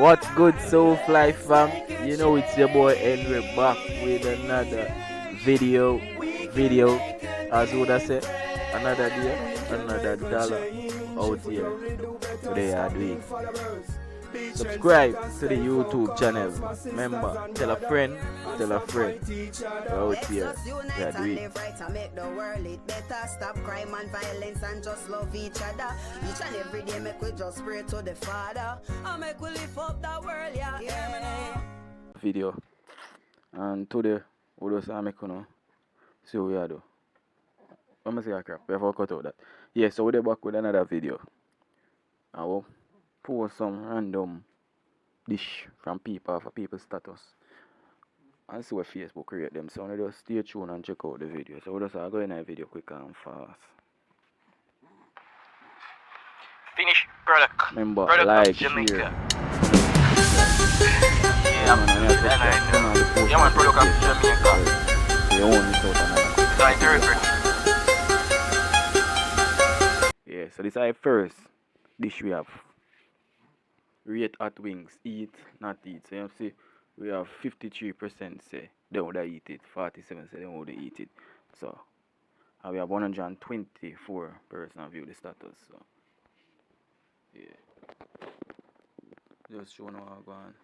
What's good, Soulfly fam? You know it's your boy Henry back with another video. As would I say, another day, another dollar out here. Today I do it. Subscribe to the YouTube channel. Remember, tell a friend. We're out here. We are doing it. Make the world it better. Stop crime and violence and just love each other. Each and every day make we just pray to the Father and make we lift up the world, yeah. Video. And today we just make see what we are do. I'm gonna say a crap. We have to cut out that. Yeah, so we're back with another video. I will post some random dish from people for people's status. And see what Facebook create them. So I just stay tuned and check out the video. So we just go in a video quick and fast. Finish product. Remember, Product like, of Jamaica. share. Yeah, man, product of Jamaica. You won't miss out on that. Yeah, so this is our first dish we have. Rate hot wings. Eat, not eat. So you see, we have 53% say they would eat it. 47 say they would eat it. So, and we have 124 person view the status. So, yeah. Just show now how go on.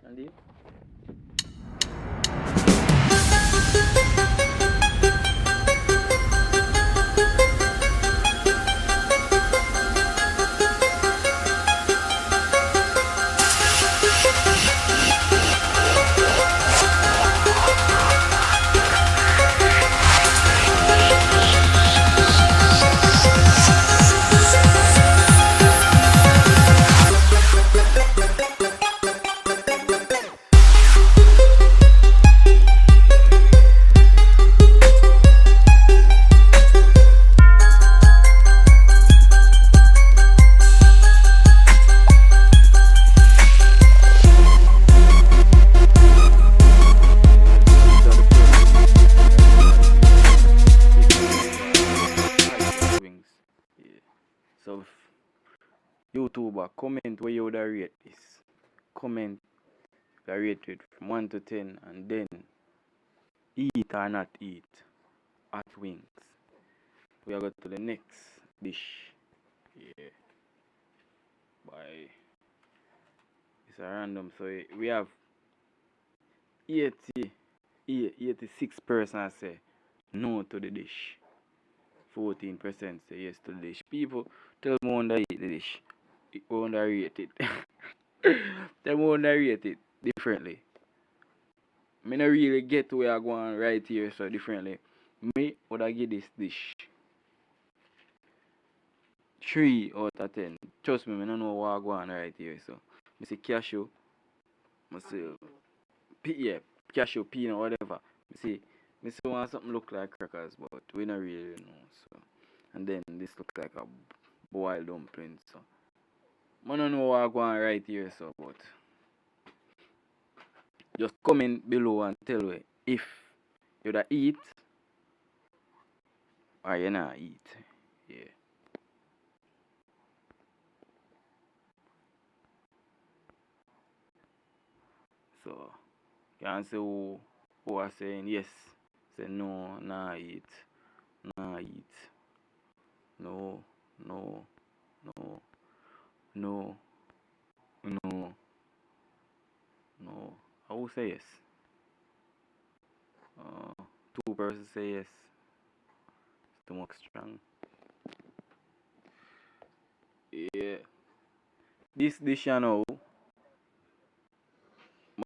Andy? So, YouTuber, comment where you would rate this. Comment the rated from 1 to 10 and then eat or not eat hot wings. We are going to the next dish. Yeah. By it's a random. So we have 86% say no to the dish. 14% say yes to the dish. People tell me wonder eat the dish. Underrate it. Them underrate it differently. Me not really get where I go on right here so differently. Me would I give this dish 3 out of 10. Trust me, I don't know what I go on right here so. I say cashew. I say cashew, peanut, whatever. I see want something look like crackers, but we not really know. So, and then this look like a boiled dumpling. So, I don't know what I go on right here. So, but just comment below and tell me if you da eat or you not eat. Yeah. So, you can see who are saying yes. Say no, nah eat. Nah eat. No, no, no, no, no, no. I will say yes. 2 persons say yes. It's too much strong. Yeah. This dish you know.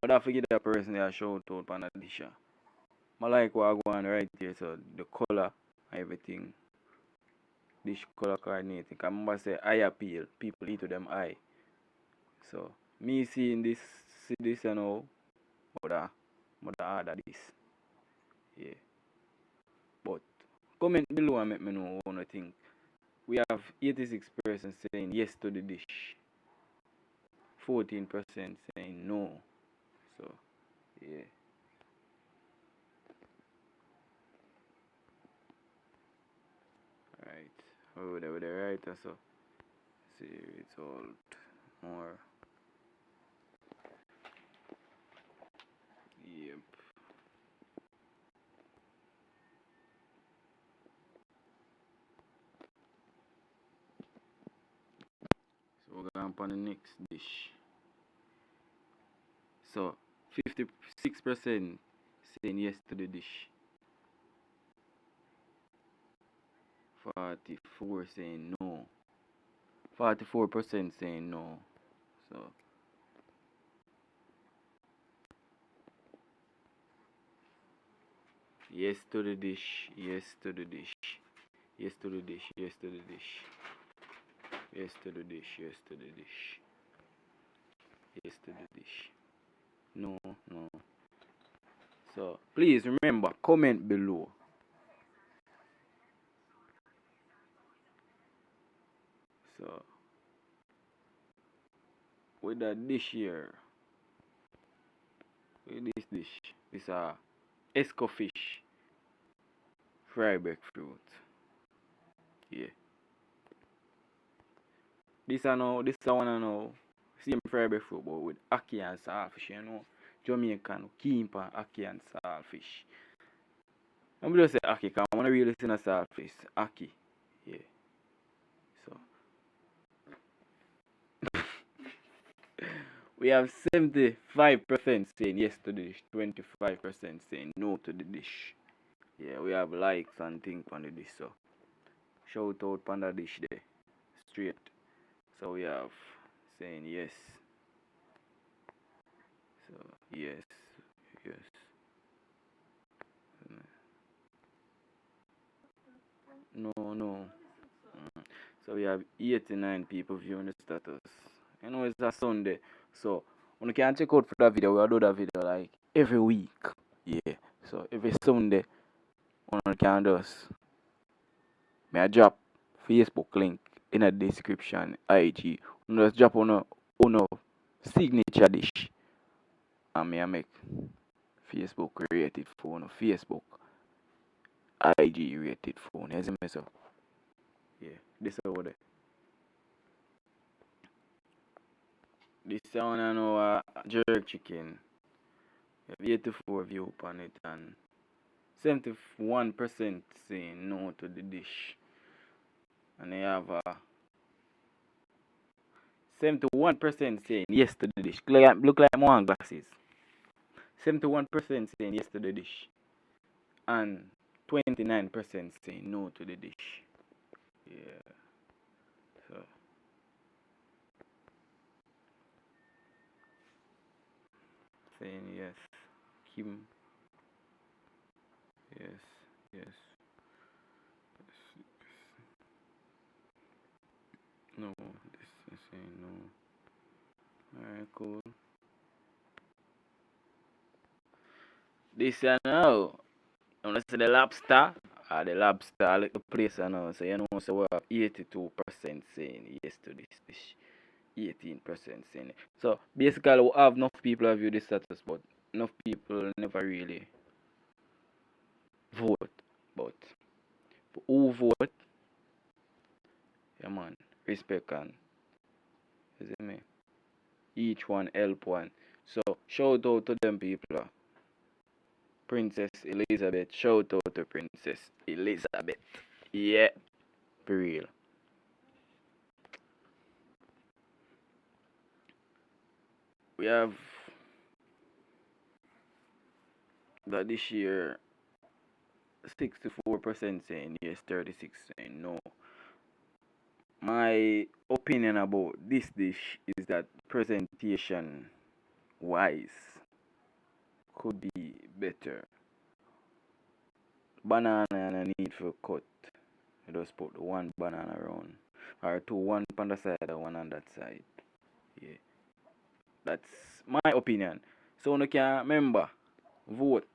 But I forget that person that shout out on the dish. I like what I go on right here, so the color, everything. Dish color coordinating. I remember say eye appeal. People eat to them eye. So me seeing this you know, but Mother order this. Yeah. But comment below and make me know what you think. We have 86% saying yes to the dish. 14% saying no. So yeah. Right. Oh, they were the right so. See result more. Yep. So we're going on the next dish. So 56% saying yes to the dish. 44 saying no. 44% saying no. So yes to the dish, yes to the dish. Yes to the dish, yes to the dish. Yes to the dish, yes to the dish. Yes to the dish. No, no. So please remember, comment below. So with that dish here, with this dish, this esco fish, fried breadfruit. Yeah. This one I know. Same fried breadfruit but with ackee and saltfish, you know. Jamaican keen pan ackee and saltfish. I'm just say ackee because I want to really see a saltfish. Ackee. Yeah. So we have 75% saying yes to the dish, 25% saying no to the dish. Yeah, we have likes and things on the dish, so shout out on the dish there. Straight. So we have saying yes. So yes, yes. No, no. So we have 89 people viewing the status. You know it's a Sunday. So when you can check out for that video, we'll do that video like every week. Yeah. So every Sunday one can just may I drop Facebook link in the description, IG. You just drop on a signature dish and me I make Facebook rated phone, Facebook IG rated phone. You see me so? Yeah, this over there. This one I know jerk chicken. You have 84 view upon it and 71% saying no to the dish. And they have 71% saying yes to the dish. Look like more glasses. 71% saying yes to the dish. And 29% saying no to the dish. Yeah. So saying yes. Kim. Yes. Yes. No. This is saying no. Alright, cool. This now. You want to see the lobster? The lobster, I like the place I know. So you know, so we have 82% saying yes to this dish. 18% saying it. So basically, we have enough people have viewed this status, but enough people never really vote. But who vote? Yeah, man. Respect and you see me. Each one help one. So shout out to them people. Princess Elizabeth. Shout out to Princess Elizabeth. Yeah, for real. We have that this year 64% saying yes, 36 saying no. My opinion about this dish is that presentation wise could be better. Banana and a need for cut. You just put one banana around. Or two, one on the side and one on that side. Yeah. That's my opinion. So you can remember vote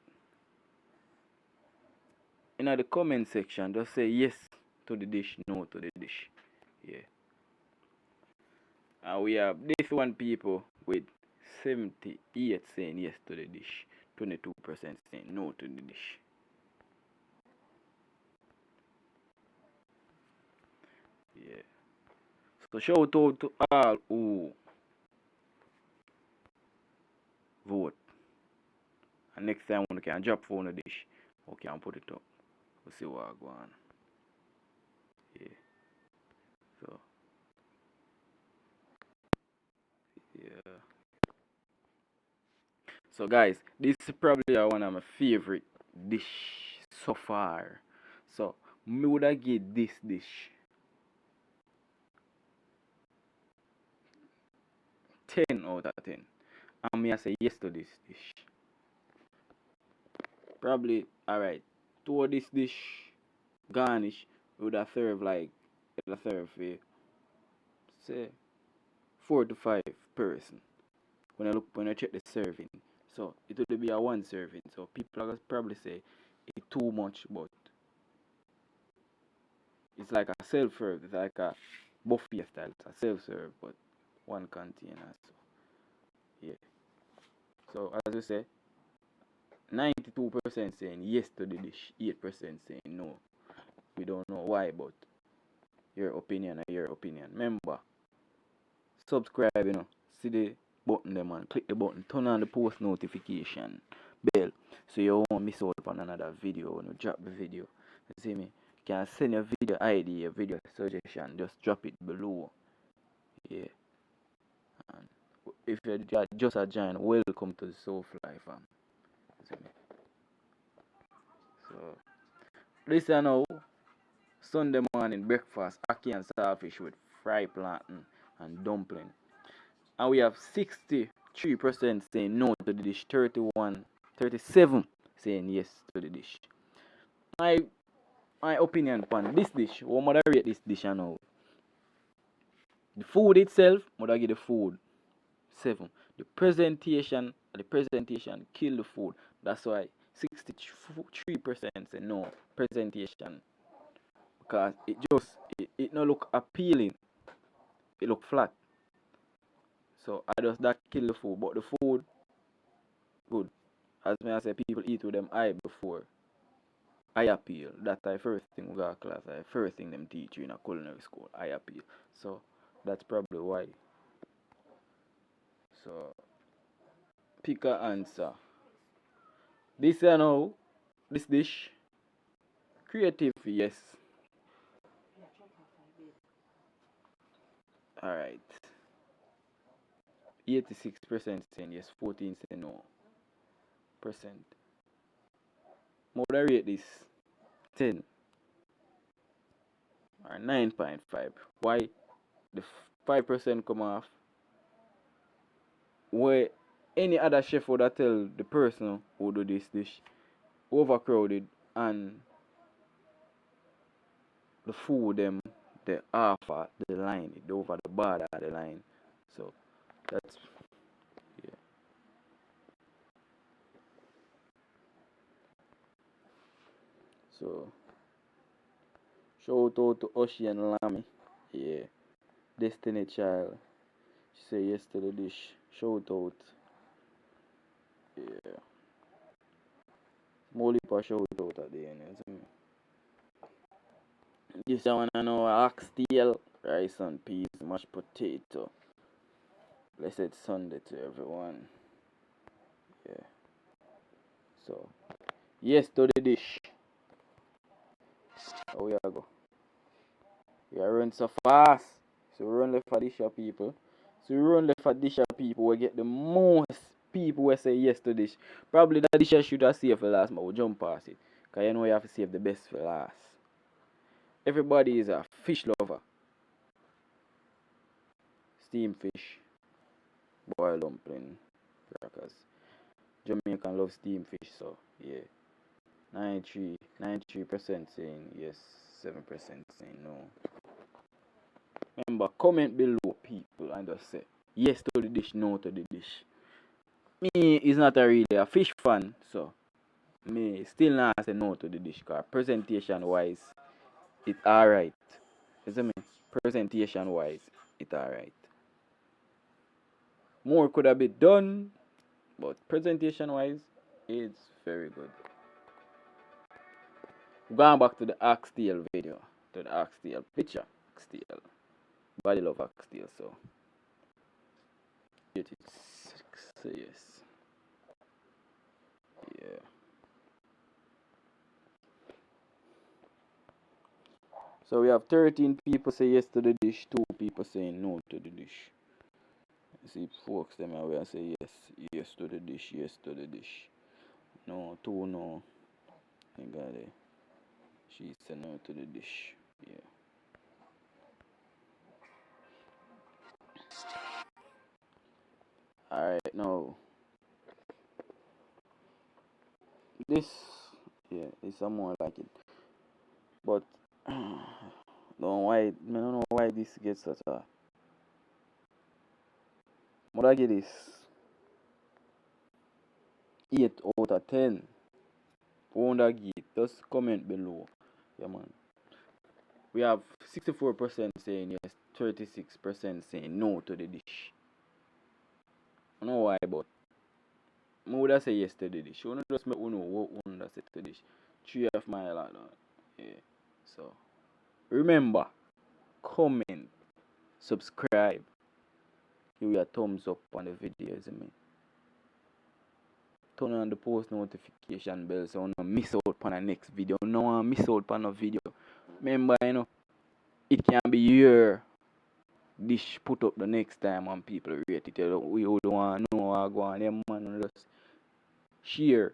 in the comment section. Just say yes to the dish, no to the dish. Yeah. And we have this one people with 78 saying yes to the dish, 22% saying no to the dish. Yeah. So shout out to all who vote. And next time we can drop phone the dish, we can put it up. We'll see what I go on. Yeah. So yeah. So guys, this is probably one of my favorite dish so far. So me would I give this dish 10 out of 10. And me I say yes to this dish. Probably alright. Toward this dish garnish would have serve like it would serve for say 4 to 5 person. When I check the serving. So it would be a one serving. So people are gonna probably say it's too much, but it's like a self serve. It's like a buffet style. It's a self serve, but one container. So yeah. So as I say, 92% saying yes to the dish, 8% saying no. We don't know why, but your opinion is your opinion. Remember, subscribe, see the button there, man. Click the button, turn on the post notification bell so you won't miss out on another video when we drop the video. You see me? You can send your video ID, your video suggestion, just drop it below. Yeah. And if you're just a join, welcome to the Soulfly fam. You see me? So this is now Sunday morning breakfast, ackee and saltfish with fried plantain and dumpling. And we have 63% saying no to the dish, 37 saying yes to the dish. My opinion upon this dish, what would I rate this dish now? The food itself, would I give the food 7. The presentation kill the food. That's why 63% say no presentation. Because it no look appealing. It look flat. So I just that kill the food. But the food good. As I say, people eat with them eye before. Eye appeal. That's the first thing we got class. The first thing them teach you in a culinary school. Eye appeal. So that's probably why. So pick a answer. This this dish. Creative, yes. Alright. 86% saying yes, 14 saying no. Percent. Moderate this 10 or 9.5. Why the 5% come off? Where any other chef would tell the person who do this dish overcrowded and the food them the half of the line, it over the bar of the line. So that's yeah. So shout out to Oshi and Lamy. Yeah. Destiny Child. She say yes to the dish. Shout out. Yeah. Molly for shout out at the end. This one I know oxtail, rice and peas, mashed potato. Blessed Sunday to everyone. Yeah. So yes to the dish. How we are go? We are run so fast. So we run left for dish people. So we run left for dish people. We get the most people who say yes to this. Probably that dish should have saved for last, but we'll jump past it. Because you know you have to save the best for last. Everybody is a fish lover. Steamed fish, boiled dumpling, crackers. Jamaican love steamed fish, so yeah. 93% saying yes, 7% saying no. Remember, comment below people and just say yes to the dish, no to the dish. me is not a really a fish fan, so me still not say no to the dish cause presentation wise it alright. You see me? Presentation wise it alright. More could have been done, but presentation wise it's very good. Going back to the oxtail video, to the oxtail picture, oxtail, body love oxtail, so it is yes, yeah. So we have 13 people say yes to the dish, 2 people saying no to the dish. You see folks them away and say yes, yes to the dish, yes to the dish. No, 2 no. I got it. She said no to the dish. Yeah. Alright, now this yeah, it's some more like it. But I don't know why this gets such a but I get this 8 out of 10. Wonder give just comment below. Yeah man. We have 64% saying yes, 36% saying no to the dish. I don't know why, but I would say yes to the dish. You just make know what one that say to the dish. 3 of my like that. Yeah. So remember, comment, subscribe, give your thumbs up on the videos, I mean. Turn on the post notification bell so you don't miss out on the next video. No one miss out on a video. Remember, it can be your dish put up the next time and people rate it. We would want to know what go on. Them man just share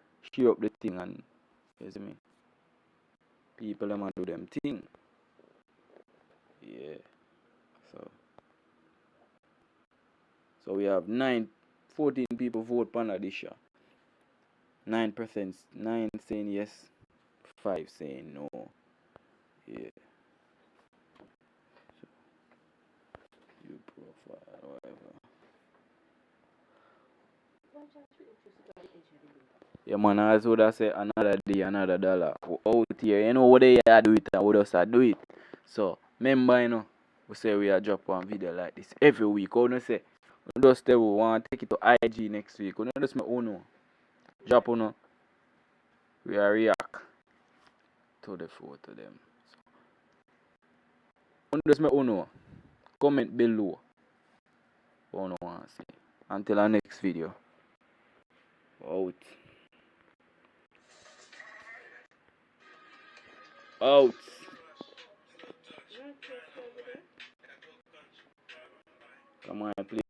up the thing and you see me. People them do them thing. Yeah. So we have 14 people vote for the dish. 9%, 9 saying yes, 5 saying no. Yeah. View profile, whatever. Yeah, man, as would I say, another day, another dollar. We out here, what they do it and we just do it. So, remember, we say we are drop one video like this every week. We don't say, we just say we want to take it to IG next week. We don't just make drop we are react to the photo them. So, just make comment below what you want to say. Until our next video. Out. Out. Come on, please.